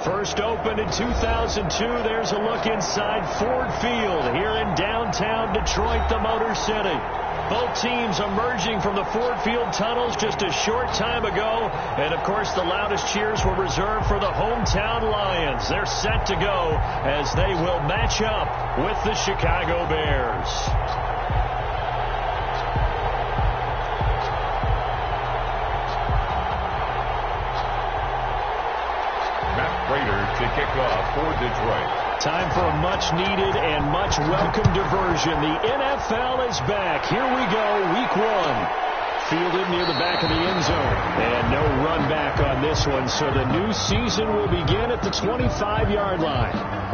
First opened in 2002. There's a look inside Ford Field here in downtown Detroit, the Motor City. Both teams emerging from the Ford Field tunnels just a short time ago. And, of course, the loudest cheers were reserved for the hometown Lions. They're set to go as they will match up with the Chicago Bears. To kick off for Detroit. Time for a much-needed and much-welcome diversion. The NFL is back. Here we go, week 1. Fielded near the back of the end zone. And no run back on this one, so the new season will begin at the 25-yard line.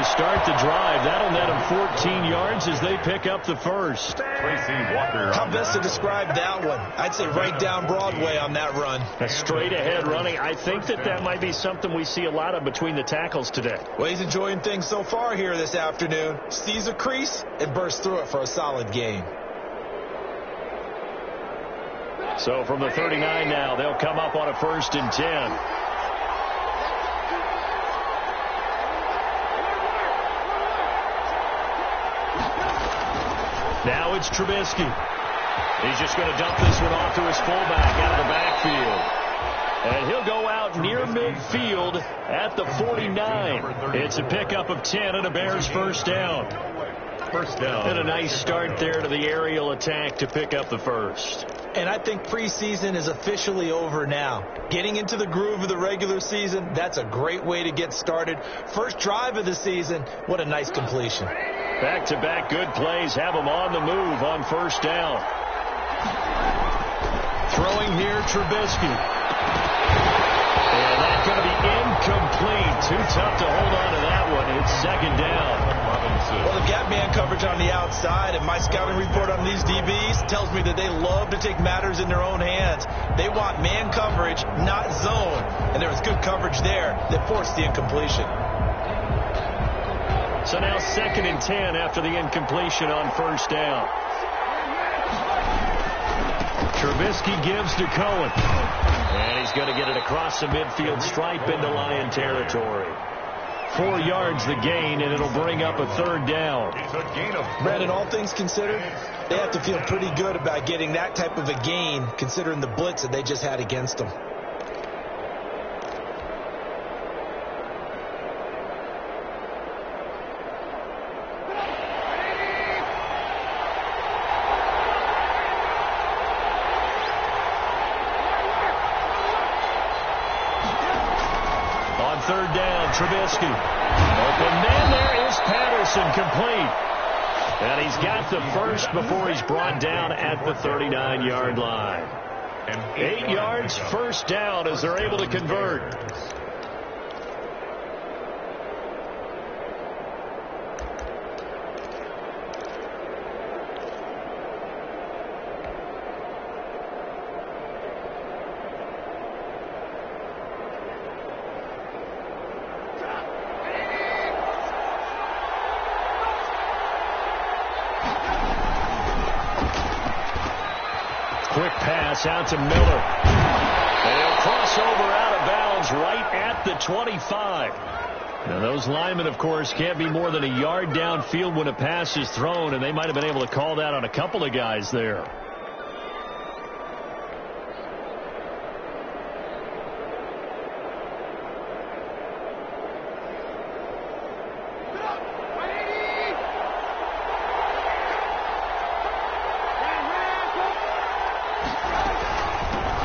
Start the drive. That'll net them 14 yards as they pick up the first. How best to describe that one? I'd say right down Broadway on that run. A straight ahead running. I think that might be something we see a lot of between the tackles today. Well, he's enjoying things so far here this afternoon. Sees a crease and bursts through it for a solid gain. So from the 39 now, they'll come up on a 1st and 10. Now it's Trubisky. He's just going to dump this one off to his fullback out of the backfield. And he'll go out near midfield at the 49. It's a pickup of 10 and a Bears first down. First down. And a nice start there to the aerial attack to pick up the first. And I think preseason is officially over now. Getting into the groove of the regular season, that's a great way to get started. First drive of the season, what a nice completion. Back-to-back good plays have them on the move on first down. Throwing here, Trubisky. And that's going to be incomplete. Too tough to hold on to that one. It's 2nd down. Well, the gap man coverage on the outside, and my scouting report on these DBs tells me that they love to take matters in their own hands. They want man coverage, not zone. And there was good coverage there that forced the incompletion. So now 2nd and 10 after the incompletion on first down. Trubisky gives to Cohen. And he's going to get it across the midfield stripe into Lion territory. 4 yards the gain, and it'll bring up a 3rd down. Brandon, all things considered, they have to feel pretty good about getting that type of a gain, considering the blitz that they just had against them. Third down, Trubisky. Open man, there is Patterson, complete. And he's got the first before he's brought down at the 39-yard line. 8 yards, first down as they're able to convert. Quick pass out to Miller. And he'll cross over out of bounds right at the 25. Now, those linemen, of course, can't be more than a yard downfield when a pass is thrown, and they might have been able to call that on a couple of guys there.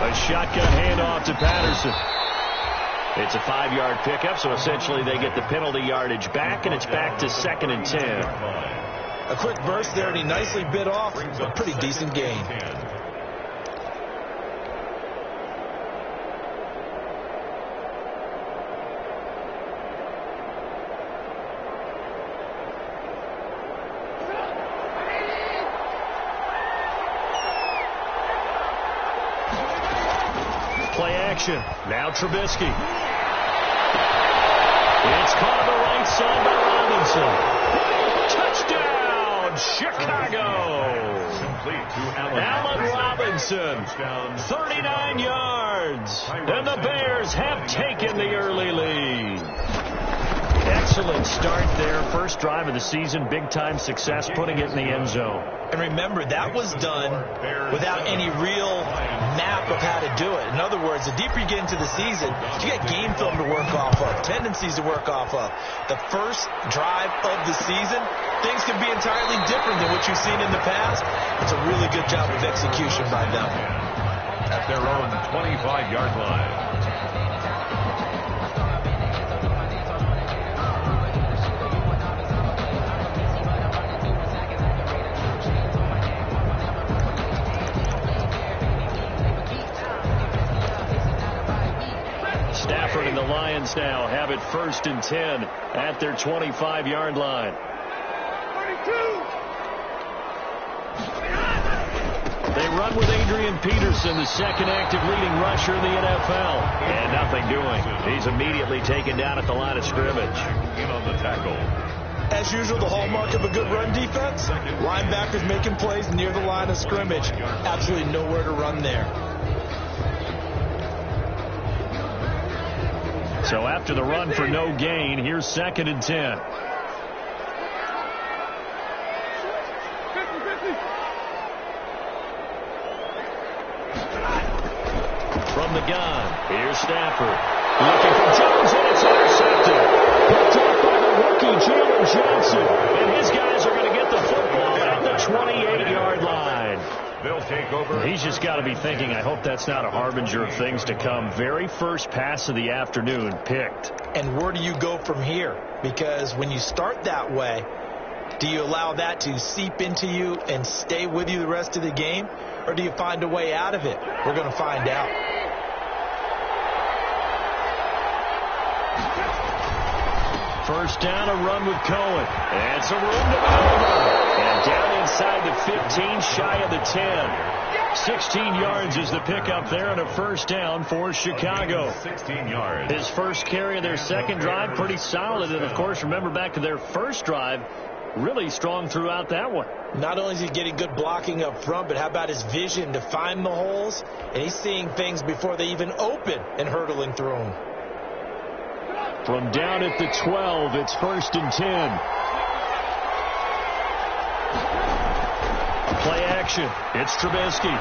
A shotgun handoff to Patterson. It's a 5-yard pickup, so essentially they get the penalty yardage back, and it's back to 2nd and 10. A quick burst there, and he nicely bit off a pretty decent gain. action. Now Trubisky. It's caught on the right side by Robinson. Touchdown, Chicago. Allen Robinson, 39 yards. And the Bears have taken the early lead. Excellent start there. First drive of the season. Big-time success, putting it in the end zone. And remember, that was done without any real map of how to do it. In other words, the deeper you get into the season, you get game film to work off of, tendencies to work off of. The first drive of the season, things can be entirely different than what you've seen in the past. It's a really good job of execution by them. At their own 25-yard line. Stafford and the Lions now have it 1st and 10 at their 25-yard line. They run with Adrian Peterson, the second active leading rusher in the NFL. And nothing doing. He's immediately taken down at the line of scrimmage. In on the tackle. As usual, the hallmark of a good run defense, linebackers making plays near the line of scrimmage. Absolutely nowhere to run there. So after the run for no gain, here's 2nd and 10. From the gun, here's Stafford. Looking for Jones, and it's intercepted. Picked off by the rookie, Jalen Johnson. And his guys are going to get the football at the 28-yard line. They'll take over. He's just got to be thinking, I hope that's not a harbinger of things to come. Very first pass of the afternoon picked. And where do you go from here? Because when you start that way, do you allow that to seep into you and stay with you the rest of the game? Or do you find a way out of it? We're going to find out. First down, a run with Cohen. And some room to maneuver. And down inside the 15, shy of the 10. 16 yards is the pickup there, and a first down for Chicago. 16 yards. His first carry of their second drive, pretty solid. And, of course, remember back to their first drive, really strong throughout that one. Not only is he getting good blocking up front, but how about his vision to find the holes? And he's seeing things before they even open and hurtling through them. From down at the 12, it's 1st and 10. Play action. It's Trubisky.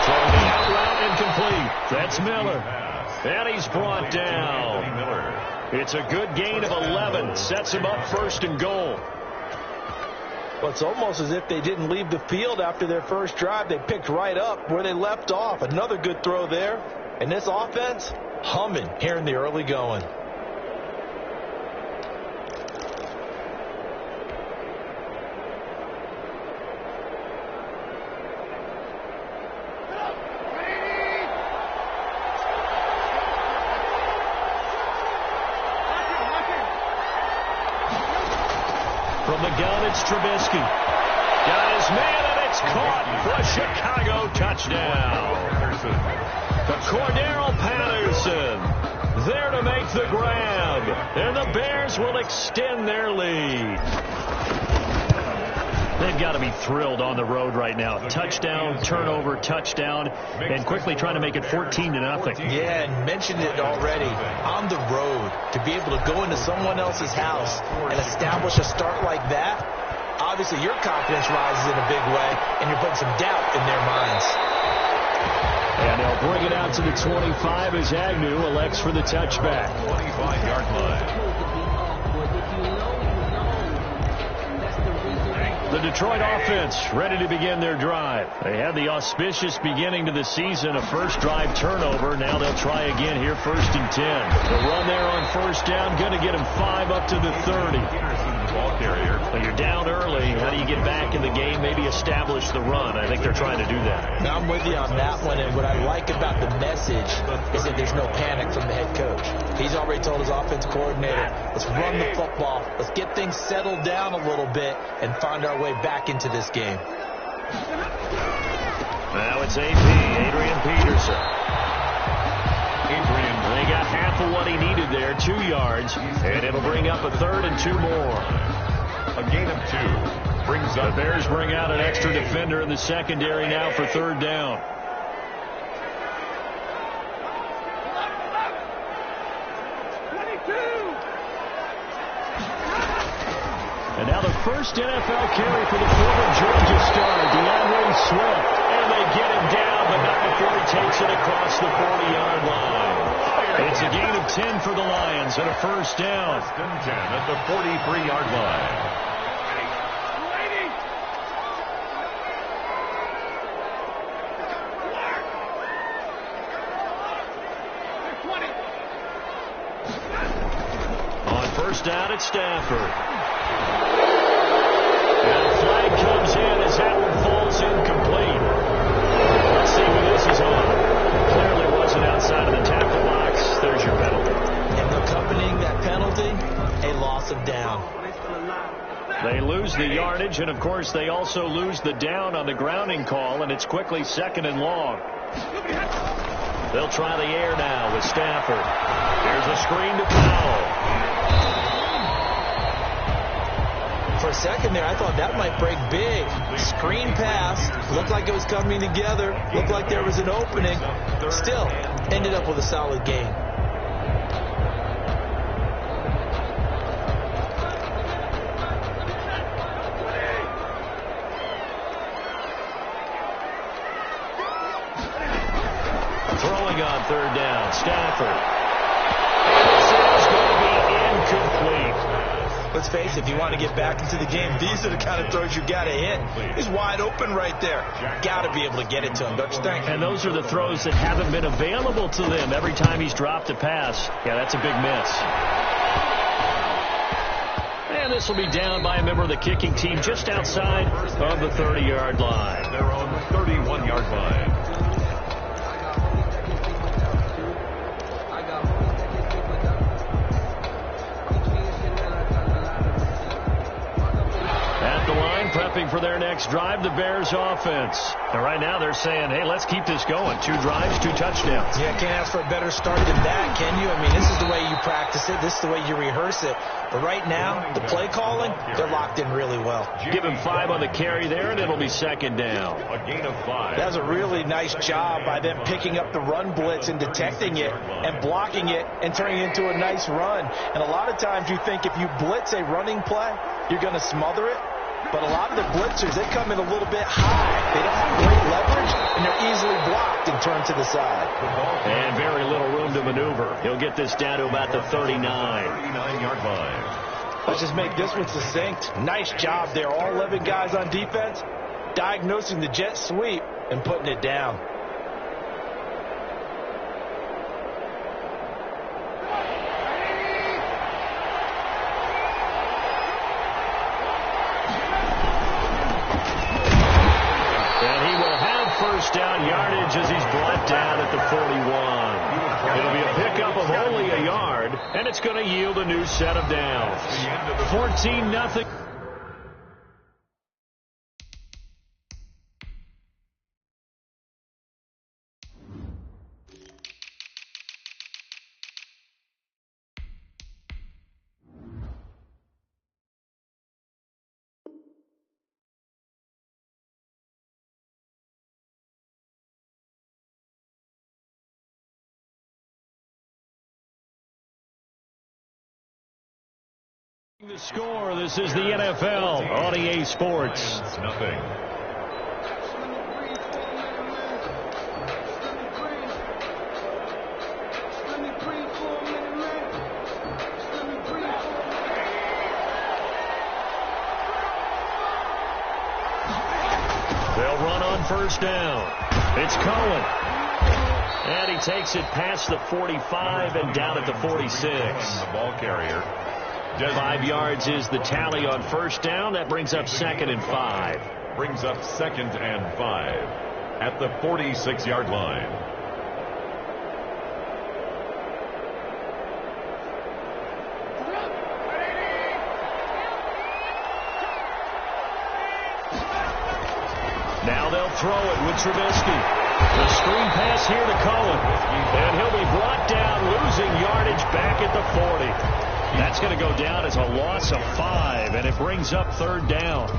Throwing the out route incomplete. That's Miller. And he's brought down. It's a good gain of 11. Sets him up 1st and goal. Well, it's almost as if they didn't leave the field after their first drive. They picked right up where they left off. Another good throw there. And this offense, humming here in the early going. From the gun, it's Trubisky. Got his man, and it's caught for a Chicago touchdown. The Cordero Patterson there to make the grab. And the Bears will extend their lead. They've got to be thrilled on the road right now. Touchdown, turnover, touchdown, and quickly trying to make it 14-0. Yeah, and mentioned it already. On the road, to be able to go into someone else's house and establish a start like that, obviously your confidence rises in a big way, and you're putting some doubt in their minds. And they'll bring it out to the 25 as Agnew elects for the touchback. 25-yard line. The Detroit offense ready to begin their drive. They had the auspicious beginning to the season, a first drive turnover. Now they'll try again here, 1st and 10. The run there on first down, going to get them 5 up to the 30. Ball carrier. When you're down early, how do you get back in the game, maybe establish the run? I think they're trying to do that. Now I'm with you on that one, and what I like about the message is that there's no panic from the head coach. He's already told his offensive coordinator, let's run the football, let's get things settled down a little bit and find our way back into this game. Now it's AP, Adrian Peterson. what he needed there, 2 yards, and it'll bring up a 3rd and 2 more. A gain of 2 brings up. The Bears bring out an extra defender in the secondary now for 3rd down. And now the first NFL carry for the former Georgia star, DeAndre Swift. And they get him down, but not before he takes it across the 40-yard line. It's a gain of 10 for the Lions and a 1st down. 10 at the 43-yard line. On 1st down, it's Stafford. And a flag comes in as that one falls incomplete. Let's see who this is on. Clearly wasn't outside of the tackle box. There's your penalty. And accompanying that penalty, a loss of down. They lose the yardage, and of course they also lose the down on the grounding call, and it's quickly 2nd and long. They'll try the air now with Stafford. Here's a screen to Powell. For a second there, I thought that might break big. Screen pass. Looked like it was coming together. Looked like there was an opening. Still, ended up with a solid gain. Throwing on 3rd down, Stafford. This is going to be incomplete. Let's face it, if you want to get back into the game, these are the kind of throws you got to hit. He's wide open right there. Got to be able to get it to him, don't you think? And those are the throws that haven't been available to them every time he's dropped a pass. Yeah, that's a big miss. And this will be down by a member of the kicking team just outside of the 30-yard line. Their own 31-yard line. Prepping for their next drive, the Bears offense. And right now they're saying, hey, let's keep this going. 2 drives, 2 touchdowns. Yeah, can't ask for a better start than that, can you? I mean, this is the way you practice it. This is the way you rehearse it. But right now, the play calling, they're locked in really well. Give him 5 on the carry there, and it'll be 2nd down. A gain of 5. That was a really nice job by them picking up the run blitz and detecting it and blocking it and turning it into a nice run. And a lot of times you think if you blitz a running play, you're going to smother it. But a lot of the blitzers, they come in a little bit high. They don't have great leverage, and they're easily blocked and turned to the side. And very little room to maneuver. He'll get this down to about the 39. 39-yard line. Let's just make this one succinct. Nice job there. All 11 guys on defense diagnosing the jet sweep and putting it down. Down yardage as he's brought down at the 41. It'll be a pickup of only a yard, and it's going to yield a new set of downs. 14-0. The score, this is the NFL on EA Sports. Nothing. They'll run on 1st down. It's Cohen. And he takes it past the 45 and down at the 46. The ball carrier. 5 yards is the tally on 1st down. That brings up 2nd and 5. Brings up 2nd and 5 at the 46-yard line. Now they'll throw it with Trubisky. The screen pass here to Cohen. And he'll be brought down, losing yardage That's going to go down as a loss of 5, and it brings up 3rd down.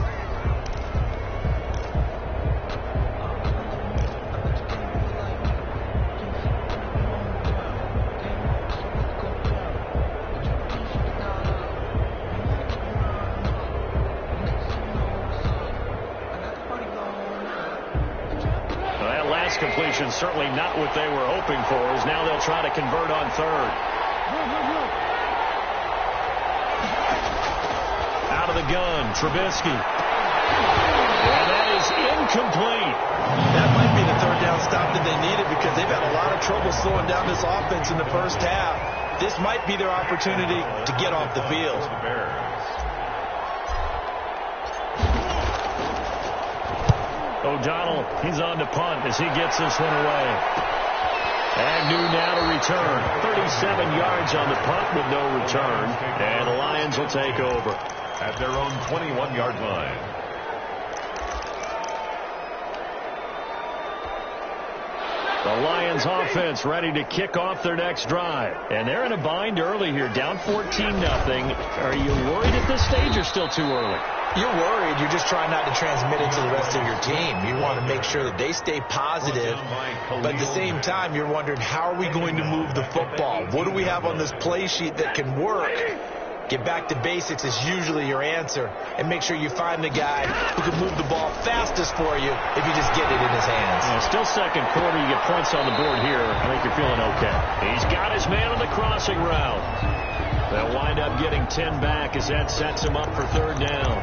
Completion certainly not what they were hoping for, as now they'll try to convert on 3rd. Out of the gun, Trubisky. And that is incomplete. That might be the 3rd down stop that they needed, because they've had a lot of trouble slowing down this offense in the first half. This might be their opportunity to get off the field. O'Donnell, he's on to punt as he gets this one away. Agnew now to return. 37 yards on the punt with no return. And the Lions will take over at their own 21-yard line. The Lions offense ready to kick off their next drive. And they're in a bind early here, down 14-0. Are you worried at this stage or still too early? You're worried. You're just trying not to transmit it to the rest of your team. You want to make sure that they stay positive, but at the same time, you're wondering, how are we going to move the football? What do we have on this play sheet that can work? Get back to basics is usually your answer, and make sure you find the guy who can move the ball fastest for you if you just get it in his hands. Yeah, still second quarter. You get points on the board here. I think you're feeling okay. He's got his man on the crossing route. They'll wind up getting 10 back as that sets him up for 3rd down.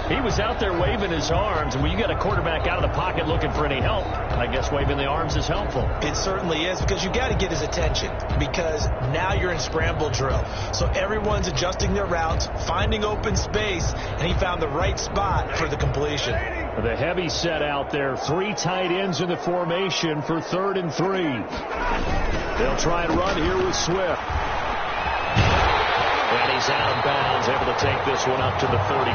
He was out there waving his arms, and when you get a quarterback out of the pocket looking for any help, I guess waving the arms is helpful. It certainly is, because you got to get his attention, because now you're in scramble drill. So everyone's adjusting their routes, finding open space, and he found the right spot for the completion. The heavy set out there, 3 tight ends in the formation for 3rd and 3. They'll try and run here with Swift. And he's out of bounds, able to take this one up to the 35.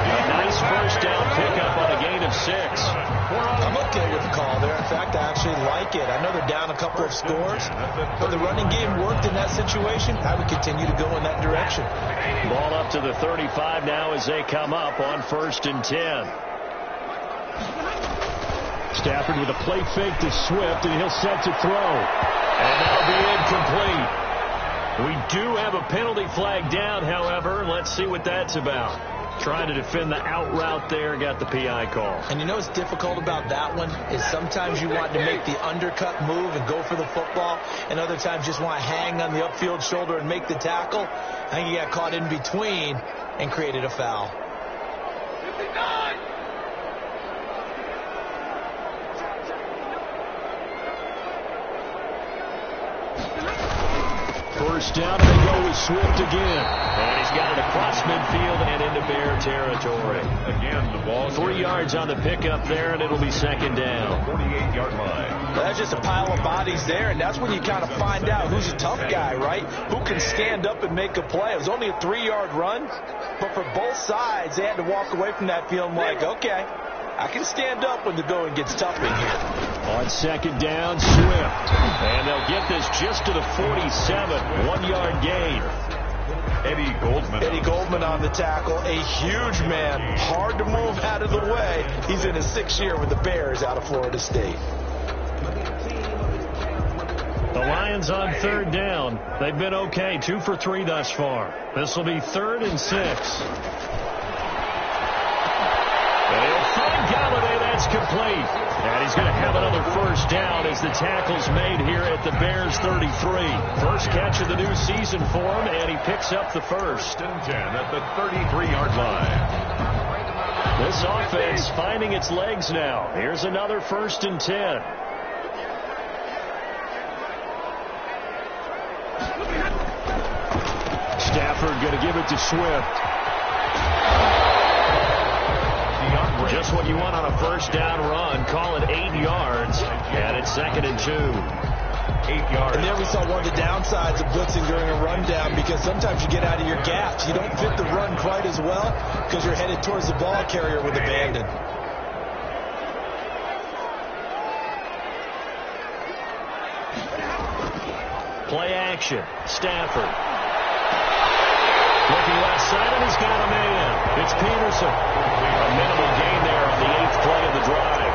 A nice first down pickup on a gain of 6. I'm okay with the call there. In fact, I actually like it. I know they're down a couple of scores, but the running game worked in that situation. I would continue to go in that direction. Ball up to the 35 now as they come up on 1st and 10. Stafford with a play fake to Swift, and he'll set to throw. And that'll be incomplete. We do have a penalty flag down, however. Let's see what that's about. Trying to defend the out route there, got the PI call. And you know what's difficult about that one is sometimes you want to make the undercut move and go for the football, and other times just want to hang on the upfield shoulder and make the tackle. I think he got caught in between and created a foul. 59. First down, and they go with Swift again. And he's got it across midfield and into Bear territory. Again, the ball 3 yards on the pickup there, and it'll be 2nd down. 48-yard line. That's just a pile of bodies there, and that's when you kind of find out who's a tough guy, right? Who can stand up and make a play. It was only a 3-yard run, but for both sides, they had to walk away from that feeling like, okay, I can stand up when the going gets tough in here. On 2nd down, Swift. And they'll get this just to the 47. 1-yard gain. Eddie Goldman on the tackle. A huge man. Hard to move out of the way. He's in his 6th year with the Bears out of Florida State. The Lions on 3rd down. They've been okay. 2 for 3 thus far. This will be 3rd and 6. They'll find Galladay. That's complete. And he's going to have another first down as the tackle's made here at the Bears 33. First catch of the new season for him, and he picks up the 1st and 10 at the 33-yard line. This offense finding its legs now. Here's another 1st and 10. Stafford going to give it to Swift. Just what you want on a first down run. Call it 8 yards. And it's 2nd and 2. 8 yards. And there we saw one of the downsides of blitzing during a rundown, because sometimes you get out of your gaps. You don't fit the run quite as well because you're headed towards the ball carrier with abandon. Play action. Stafford. Looking left side, and he's got a man. It's Peterson. A minimal gain there on the 8th play of the drive.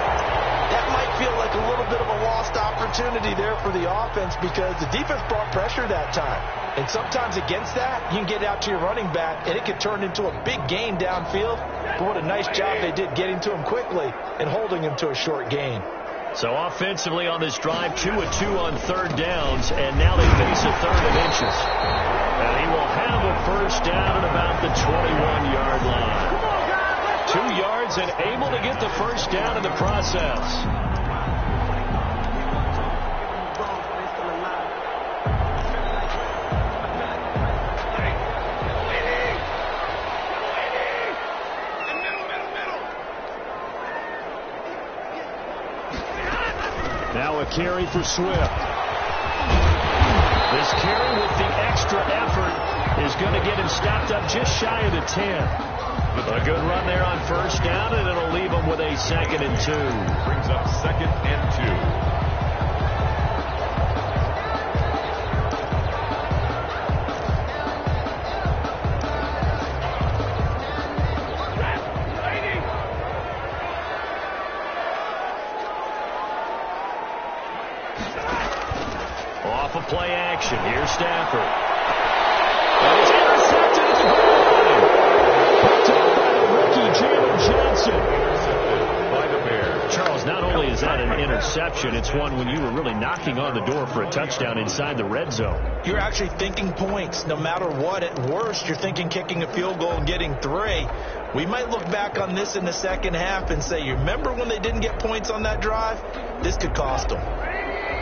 That might feel like a little bit of a lost opportunity there for the offense because the defense brought pressure that time. And sometimes against that, you can get out to your running back, and it could turn into a big gain downfield. But what a nice job they did getting to him quickly and holding him to a short gain. So offensively on this drive, 2 of 2 on third downs, and now they face a third and inches. And he will have a first down at about the 21-yard line. 2 yards and able to get the first down in the process. Now a carry for Swift. This carry with the extra effort is going to get him stopped up just shy of the 10. A good run there on first down, and it'll leave him with a 2nd and 2. Brings up 2nd and 2. Off of play action. Here's Stafford. And it's intercepted at the goal line. Picked up by the rookie, Jalen Johnson. Intercepted by the Bears. Charles, not only is that an interception, it's one when you were really knocking on the door for a touchdown inside the red zone. You're actually thinking points no matter what. At worst, you're thinking kicking a field goal and getting 3. We might look back on this in the second half and say, you remember when they didn't get points on that drive? This could cost them.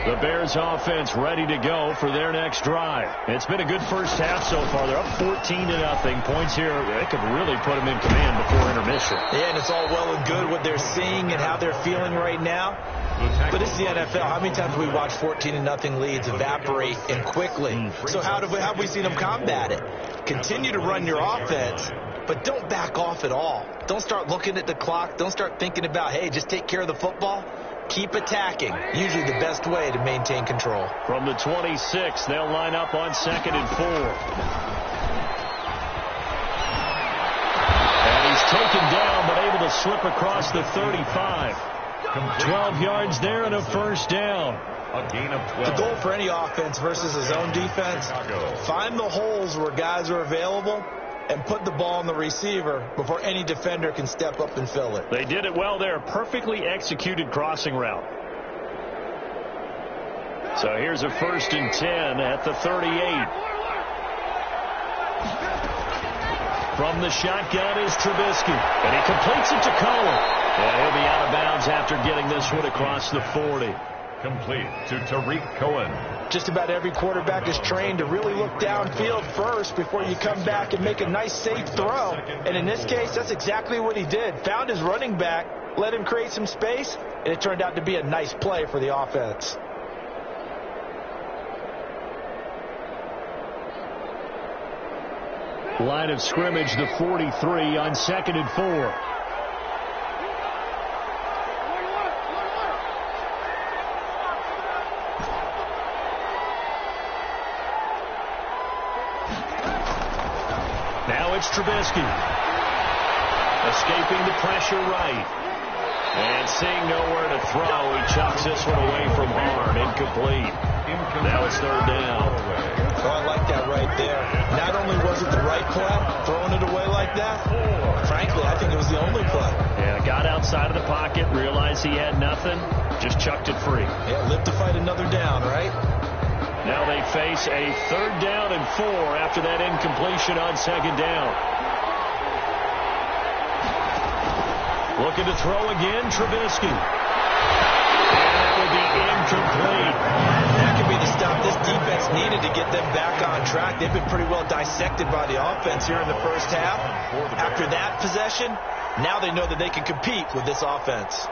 The Bears offense ready to go for their next drive. It's been a good first half so far. They're up 14-0. Points here, they could really put them in command before intermission. Yeah, and it's all well and good what they're seeing and how they're feeling right now. But it's the NFL. How many times have we watched 14-0 leads evaporate and quickly? So how have we seen them combat it? Continue to run your offense, but don't back off at all. Don't start looking at the clock. Don't start thinking about, hey, just take care of the football. Keep attacking. Usually the best way to maintain control. From the 26, they'll line up on 2nd and 4. And he's taken down, but able to slip across the 35. 12 yards there and a first down. A gain of 12. The goal for any offense versus a zone defense, find the holes where guys are available and put the ball on the receiver before any defender can step up and fill it. They did it well there. Perfectly executed crossing route. So here's a 1st and 10 at the 38. From the shotgun is Trubisky. And he completes it to Cohen. And he'll be out of bounds after getting this one across the 40. Complete to Tariq Cohen. Just about every quarterback is trained to really look downfield first before you come back and make a nice, safe throw. And in this case, that's exactly what he did. Found his running back, let him create some space, and it turned out to be a nice play for the offense. Line of scrimmage, the 43 on 2nd and 4. Now it's Trubisky. Escaping the pressure right. And seeing nowhere to throw, he chucks this one away from harm. Incomplete. Now it's 3rd down. Oh, I like that right there. Not only was it the right play, throwing it away like that, frankly, I think it was the only play. Yeah, got outside of the pocket, realized he had nothing, just chucked it free. Yeah, lived to fight another down, right? Now they face a 3rd down and 4 after that incompletion on 2nd down. Looking to throw again, Trubisky. And that will be incomplete. That could be the stop this defense needed to get them back on track. They've been pretty well dissected by the offense here in the first half. After that possession, now they know that they can compete with this offense.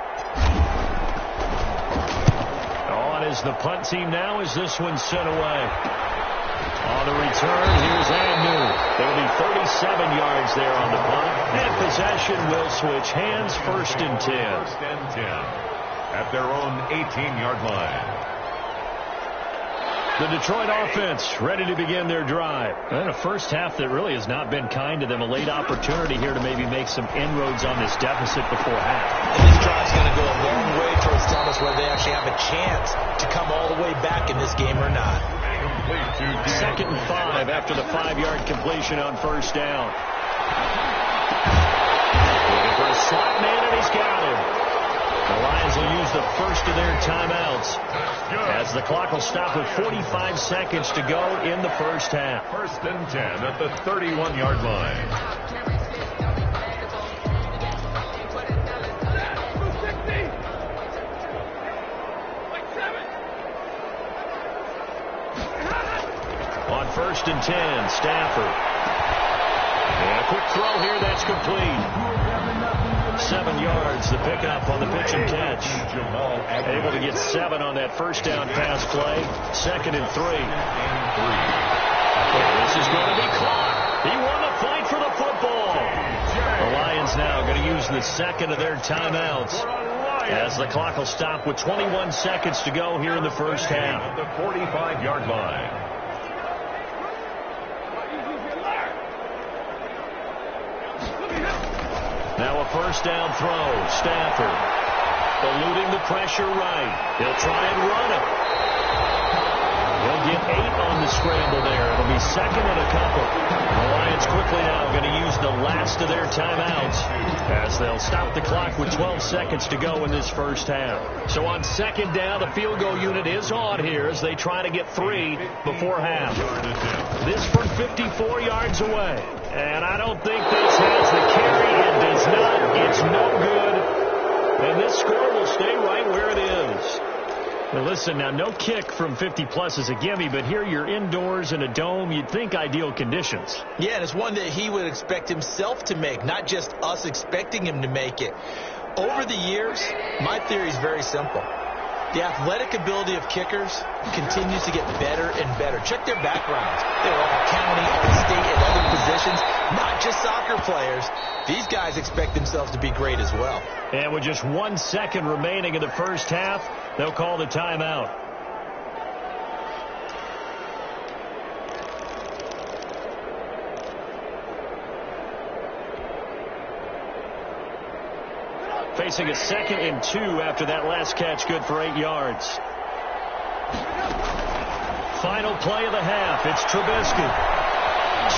On is the punt team now as this one's sent away. On the return, here's Agnew. There'll be 37 yards there on the punt. And possession will switch hands, 1st and 10. 1st and 10 at their own 18-yard line. The Detroit offense ready to begin their drive. And a first half that really has not been kind to them. A late opportunity here to maybe make some inroads on this deficit before half. And this drive's going to go a long way towards telling us whether they actually have a chance to come all the way back in this game or not. 2nd and 5 after the 5-yard completion on first down. Looking for a slot man, and he's got him. The Lions will use the first of their timeouts as the clock will stop with 45 seconds to go in the first half. 1st and 10 at the 31-yard line. On 1st and 10, Stafford. And a quick throw here that's complete. 7 yards, the pickup on the pitch and catch. Able to get 7 on that first down pass play. 2nd and 3. This is going to be caught. He won the fight for the football. The Lions now going to use the 2nd of their timeouts as the clock will stop with 21 seconds to go here in the first half. At the 45-yard line. Now a first down throw. Stafford eluding the pressure right. He'll try and run it. He'll get 8 on the scramble there. It'll be 2nd and a couple. The Lions quickly now going to use the last of their timeouts as they'll stop the clock with 12 seconds to go in this first half. So on 2nd down, the field goal unit is on here as they try to get 3 before half. This from 54 yards away. And I don't think this has the carry. It does not. It's no good. And this score will stay right where it is. Now listen, now no kick from 50-plus is a gimme, but here you're indoors in a dome. You'd think ideal conditions. Yeah, and it's one that he would expect himself to make, not just us expecting him to make it. Over the years, my theory is very simple. The athletic ability of kickers continues to get better and better. Check their backgrounds. They're all county, all state, and other positions, not just soccer players. These guys expect themselves to be great as well. And with just 1 second remaining in the first half, they'll call the timeout. Facing a 2nd and 2 after that last catch, good for 8 yards. Final play of the half. It's Trubisky.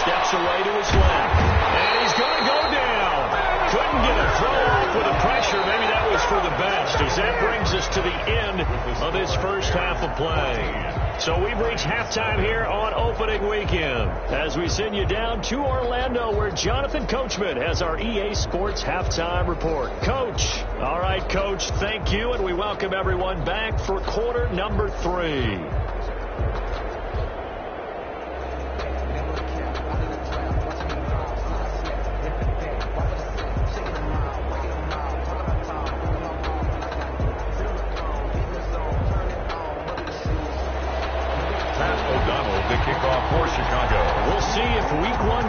Steps away to his left. And he's going to go down. Couldn't get a throw off with the pressure. Maybe that was for the best, as that brings us to the end of this first half of play. So we've reached halftime here on opening weekend as we send you down to Orlando, where Jonathan Coachman has our EA Sports halftime report. Coach. All right, Coach, thank you, and we welcome everyone back for quarter number 3.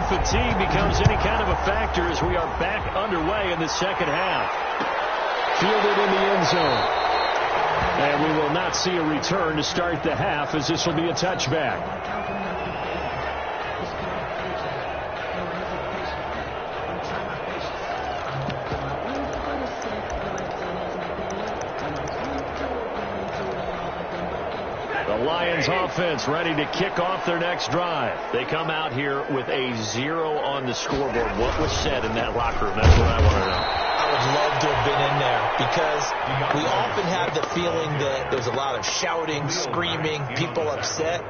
Fatigue becomes any kind of a factor as we are back underway in the second half. Fielded in the end zone. And we will not see a return to start the half, as this will be a touchback. Lions offense ready to kick off their next drive. They come out here with a 0 on the scoreboard. What was said in that locker room? That's what I want to know. I would love to have been in there, because we often have the feeling that there's a lot of shouting, screaming, people upset.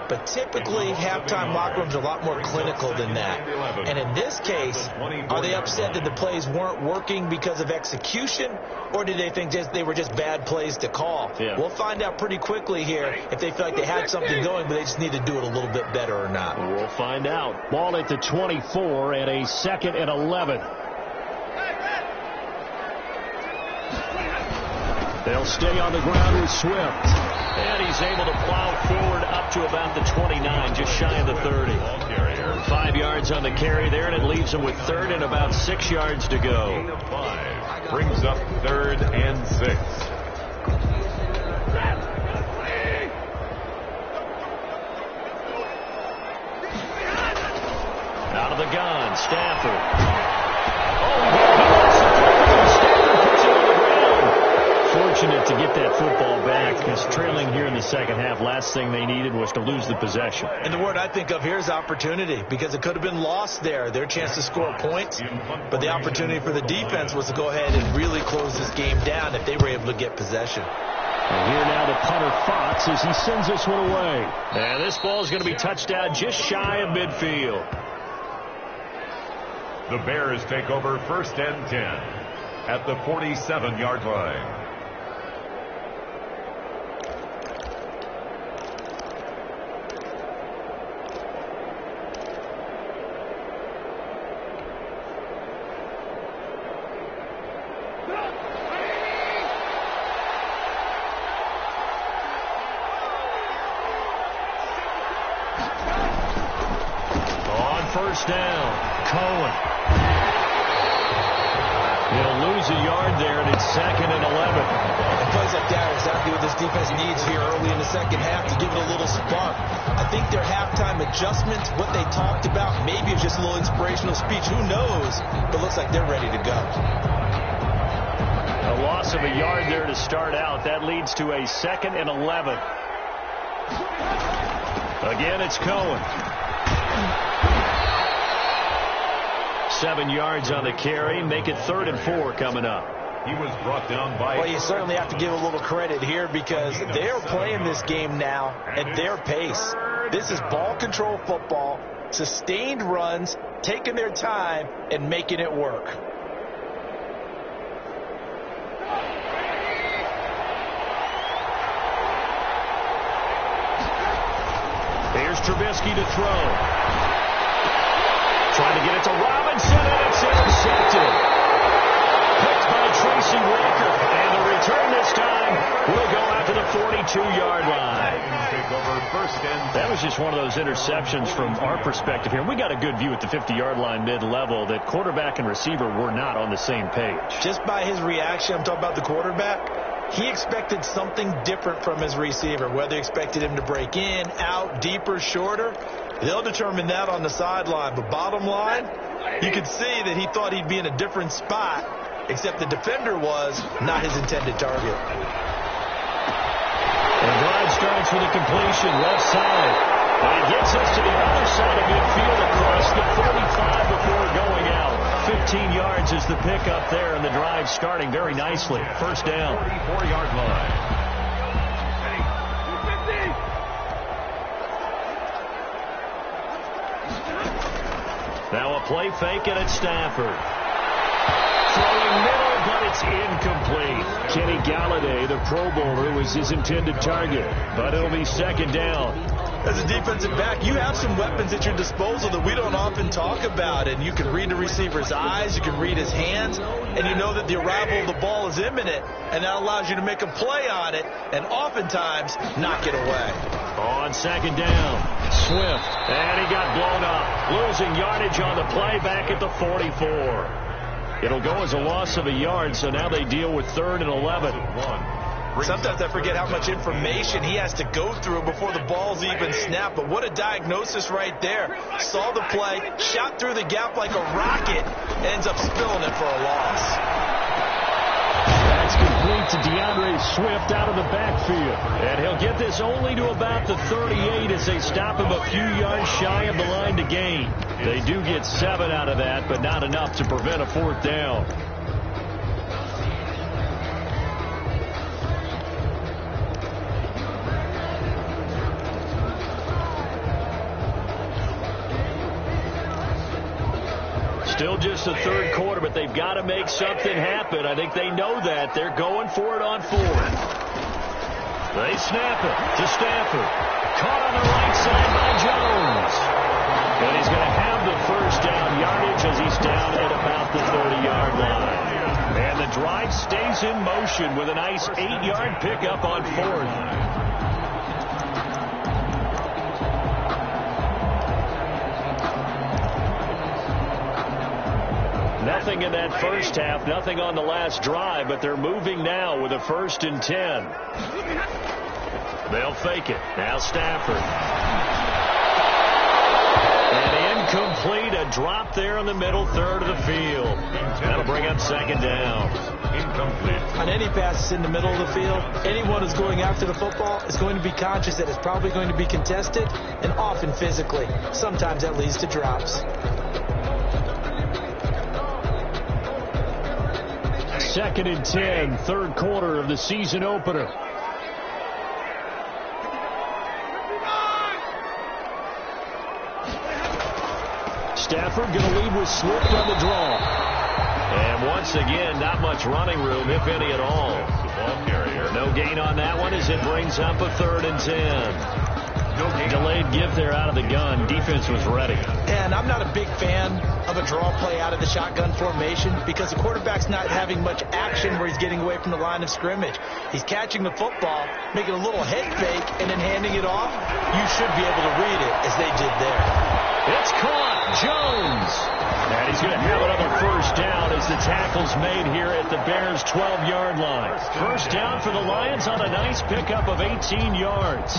But typically, halftime locker rooms are a lot more clinical than that. And in this case, are they upset that the plays weren't working because of execution, or did they think they were just bad plays to call? Yeah. We'll find out pretty quickly here if they feel like they had something going, but they just need to do it a little bit better or not. We'll find out. Ball at the 24 and a 2nd and 11. They'll stay on the ground with Swift. And he's able to plow forward up to about the 29, just shy of the 30. 5 yards on the carry there, and it leaves him with 3rd and about 6 yards to go. 5 brings up 3rd and 6. the gun. Stafford. Stafford puts it on the ground. Fortunate to get that football back, because trailing here in the second half, last thing they needed was to lose the possession. And the word I think of here is opportunity, because it could have been lost there, their chance to score points. But the opportunity for the defense was to go ahead and really close this game down if they were able to get possession. And here now the punter Fox as he sends this one away. And this ball is going to be touched out just shy of midfield. The Bears take over 1st and 10 at the 47-yard line. First down, Cohen. He'll lose a yard there, and it's 2nd and 11. And plays like that are exactly what this defense needs here early in the second half to give it a little spark. I think their halftime adjustments, what they talked about, maybe it's just a little inspirational speech. Who knows? But it looks like they're ready to go. A loss of a yard there to start out. That leads to a 2nd and 11. Again, it's Cohen. 7 yards on the carry. Make it 3rd and 4 coming up. He was brought down by... Well, you certainly have to give a little credit here because they're playing this game now at their pace. This is ball control football, sustained runs, taking their time, and making it work. Here's Trubisky to throw. Trying to get it to Robinson, and it's intercepted. Picked by Tracy Walker, and the return this time will go out to the 42-yard line. That was just one of those interceptions from our perspective here. We got a good view at the 50-yard line mid-level that quarterback and receiver were not on the same page. Just by his reaction, I'm talking about the quarterback, he expected something different from his receiver, whether he expected him to break in, out, deeper, shorter. They'll determine that on the sideline. But bottom line, you could see that he thought he'd be in a different spot, except the defender was not his intended target. And drive starts with a completion left side. And it gets us to the other side of midfield across the 45 before going out. 15 yards is the pickup there, and the drive starting very nicely. First down. 44-yard line. Now a play fake, and it's Stafford. Throwing middle, but it's incomplete. Kenny Galladay, the Pro Bowler, was his intended target, but it'll be 2nd down. As a defensive back, you have some weapons at your disposal that we don't often talk about, and you can read the receiver's eyes, you can read his hands, and you know that the arrival of the ball is imminent, and that allows you to make a play on it, and oftentimes knock it away. On 2nd down, Swift, and he got blown up, losing yardage on the play back at the 44. It'll go as a loss of a yard, so now they deal with 3rd and 11. Sometimes I forget how much information he has to go through before the ball's even snapped, but what a diagnosis right there. Saw the play, shot through the gap like a rocket, ends up spilling it for a loss. That's complete to DeAndre Swift out of the backfield. And he'll get this only to about the 38 as they stop him a few yards shy of the line to gain. They do get 7 out of that, but not enough to prevent a 4th down. Still just the 3rd quarter, but they've got to make something happen. I think they know that. They're going for it on 4th. They snap it to Stafford. Caught on the right side by Jones. And he's going to have the 1st down yardage as he's down at about the 30-yard line. And the drive stays in motion with a nice 8-yard pickup on 4th. Nothing in that first half, nothing on the last drive, but they're moving now with a 1st and 10. They'll fake it. Now Stafford. And incomplete, a drop there in the middle third of the field. That'll bring up second down. Incomplete. On any passes in the middle of the field, anyone who's going after the football is going to be conscious that it's probably going to be contested, and often physically. Sometimes that leads to drops. Second and 10, third quarter of the season opener. Stafford going to lead with Swift on the draw. And once again, not much running room, if any at all. No gain on that one as it brings up a third and 10. Delayed give there out of the gun. Defense was ready. And I'm not a big fan of a draw play out of the shotgun formation because the quarterback's not having much action where he's getting away from the line of scrimmage. He's catching the football, making a little head fake, and then handing it off. You should be able to read it as they did there. It's caught. Jones. And he's going to have another first down as the tackle's made here at the Bears' 12-yard line. First down for the Lions on a nice pickup of 18 yards.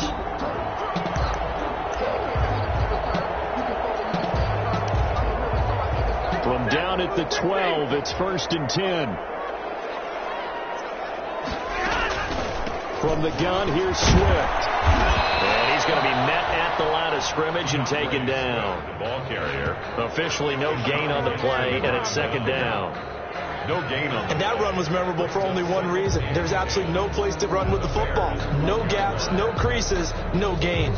From down at the 12, it's first and 10. From the gun, here's Swift. And he's going to be met at the line of scrimmage and taken down. The ball carrier. Officially no gain on the play, and it's second down. No gain on the And that run was memorable for only one reason. There's absolutely no place to run with the football. No gaps, no creases, no gain.